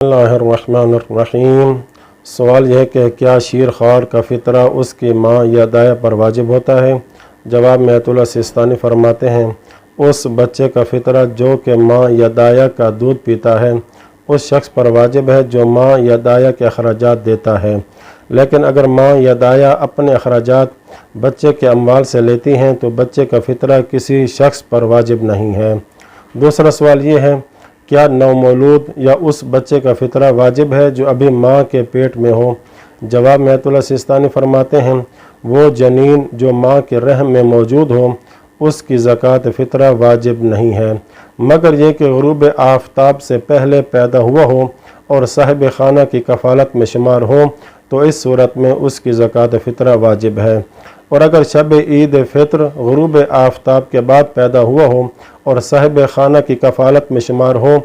बिस्मिल्लाहिर्रहमानिर्रहीम। सवाल यह है कि क्या शीर ख्वार का फ़ितरा उसकी माँ या दाया पर वाजिब होता है? जवाब में आयतुल्लाह सिस्तानी फरमाते हैं, उस बच्चे का फ़ितरा जो कि माँ या दाया का दूध पीता है उस शख्स पर वाजिब है जो माँ या दाया के अखराजात देता है। लेकिन अगर माँ या दाया अपने अखराजात बच्चे के अमवाल से लेती हैं तो बच्चे का फ़ितरा किसी शख्स पर वाजिब नहीं है। दूसरा सवाल ये है, क्या नवमौलूद या उस बच्चे का फ़ितरा वाजिब है जो अभी माँ के पेट में हो? जवाब में आयतुल्लाह सिस्तानी फरमाते हैं, वो जनीन जो माँ के रहम में मौजूद हो उसकी ज़कात फ़ितरा वाजिब नहीं है, मगर यह कि ग़ुरूब आफ्ताब से पहले पैदा हुआ हो और साहिब खाना की कफ़ालत में शुमार हो तो इस सूरत में उसकी ज़कात फ़ितरा वाजिब है। और अगर शब ईद फ़ित्र ग़ुरूब आफ्ताब के बाद पैदा हुआ हो और साहिब खाना की कफ़ालत में शुमार हो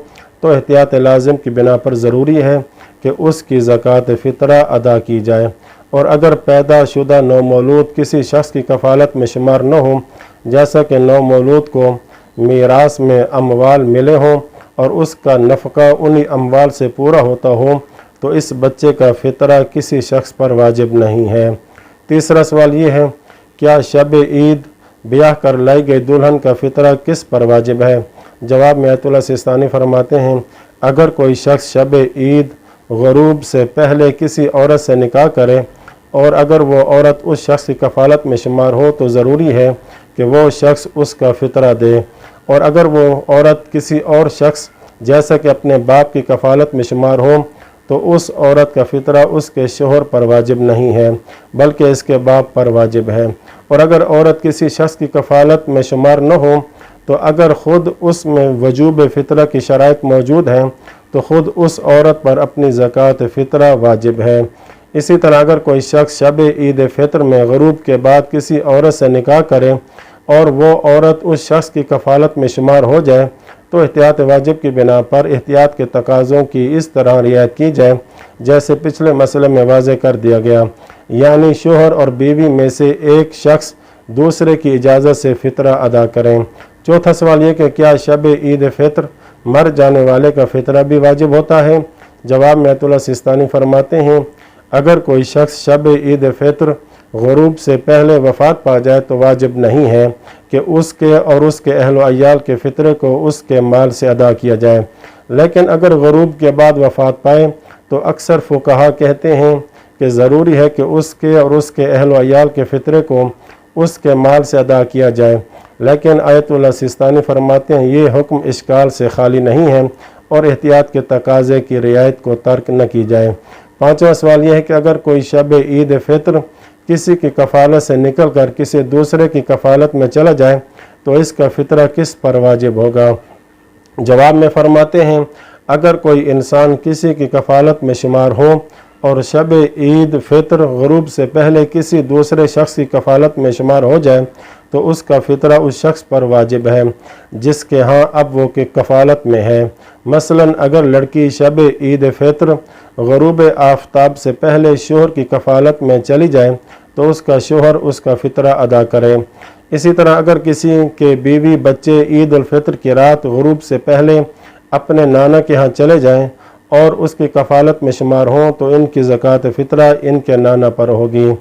तो एहतियात लाज़िम की बिना पर ज़रूरी है कि उसकी ज़कात फ़ितरा अदा की जाए। और अगर पैदा शुदा नौमौलूद किसी शख्स की कफ़ालत में शुमार न हो, जैसा कि नौमौलूद को मीरास में अमवाल मिले हों और उसका नफ़का उन्हीं अमवाल से पूरा होता हो तो इस बच्चे का फ़ितरा किसी शख्स पर वाजिब नहीं है। तीसरा सवाल ये है, क्या शब ईद ब्याह कर लाई गई दुल्हन का फ़ितरा किस पर वाजिब है? जवाब में आयतुल्लाह सिस्तानी फरमाते हैं, अगर कोई शख्स शब ईद ग़ुरूब से पहले किसी औरत से निकाह करे और अगर वो औरत उस शख्स की कफ़ालत में शुमार हो तो ज़रूरी है कि वो शख्स उसका फ़ितरा दे। और अगर वो औरत किसी और शख्स जैसा कि अपने बाप की कफ़ालत में शुमार हो तो उस औरत का फ़ितरा उसके शोहर पर वाजिब नहीं है बल्कि इसके बाप पर वाजिब है। और अगर औरत किसी शख्स की कफ़ालत में शुमार न हो तो अगर ख़ुद उसमें वजूब फ़ितरा की शराइत मौजूद हैं तो ख़ुद उस औरत पर अपनी ज़कात फ़ितरा वाजिब है। इसी तरह अगर कोई शख्स शब ईद फ़ित्र में ग़ुरूब के बाद किसी औरत से निकाह करे और वो औरत उस शख्स की कफ़ालत में शुमार हो जाए तो एहतियात वाजिब की बिना पर एहतियात के तकाज़ों की इस तरह रियायत की जाए जैसे पिछले मसले में वाज़े कर दिया गया, यानी शोहर और बीवी में से एक शख्स दूसरे की इजाज़त से फ़ितरा अदा करें। चौथा सवाल ये कि क्या शब ईद फ़ित्र मर जाने वाले का फ़ितरा भी वाजिब होता है? जवाब में आयतुल्लाह सिस्तानी फरमाते हैं, अगर कोई शख्स शब ईद फ़ित्र ग़ुरूब से पहले वफ़ात पा जाए तो वाजिब नहीं है कि उसके और उसके अहल व अय्याल के फ़ितरे को उसके माल से अदा किया जाए। लेकिन अगर ग़ुरूब के बाद वफ़ात पाए तो अक्सर फ़ुक़हा कहते हैं कि ज़रूरी है कि उसके और उसके अहल व अय्याल के फ़ितरे को उसके माल से अदा किया जाए। लेकिन आयतुल्लाह सिस्तानी फरमाते हैं, ये हुक्म इश्काल से खाली नहीं है और एहतियात के तकाज़े की रियायत को तर्क न की जाए। पाँचवा सवाल यह है कि अगर कोई शब ईद फ़ित्र किसी की कफ़ालत से निकल कर किसी दूसरे की कफ़ालत में चला जाए तो इसका फ़ितरा किस पर वाजिब होगा? जवाब में फरमाते हैं, अगर कोई इंसान किसी की कफ़ालत में शुमार हो और शब ईद फ़ित्र ग़ुरूब से पहले किसी दूसरे शख्स की कफ़ालत में शुमार हो जाए तो उसका फ़ितरा उस शख्स पर वाजिब है जिसके यहाँ अब वो की कफ़ालत में है। मसलन अगर लड़की शब ईद फ़ित्र ग़ुरूब आफ्ताब से पहले शोहर की कफ़ालत में चली जाए तो उसका शोहर उसका फ़ितरा अदा करे। इसी तरह अगर किसी के बीवी बच्चे ईद उल फ़ित्र की रात ग़ुरूब से पहले अपने नाना के यहाँ चले जाएं और उसकी कफ़ालत में शुमार हों तो इनकी ज़कात फ़ितरा इनके नाना पर होगी।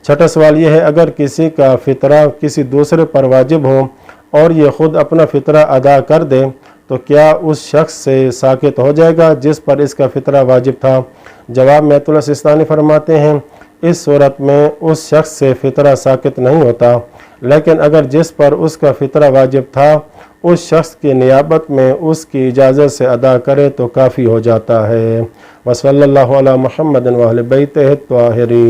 छठा सवाल यह है, अगर किसी का फ़ितरा किसी दूसरे पर वाजिब हो और ये ख़ुद अपना फ़ितरा अदा कर दे तो क्या उस शख्स से साकित हो जाएगा जिस पर इसका फ़ितरा वाजिब था? जवाब में आयतुल्लाह सिस्तानी फरमाते हैं, इस सूरत में उस शख्स से फ़ितरा साकित नहीं होता, लेकिन अगर जिस पर उसका फ़ितरा वाजिब था उस शख्स की नियाबत में उसकी इजाज़त से अदा करे तो काफ़ी हो जाता है। वसल्लल्लाहु अला मुहम्मद व अहले बैतिही त्वाहिरीन।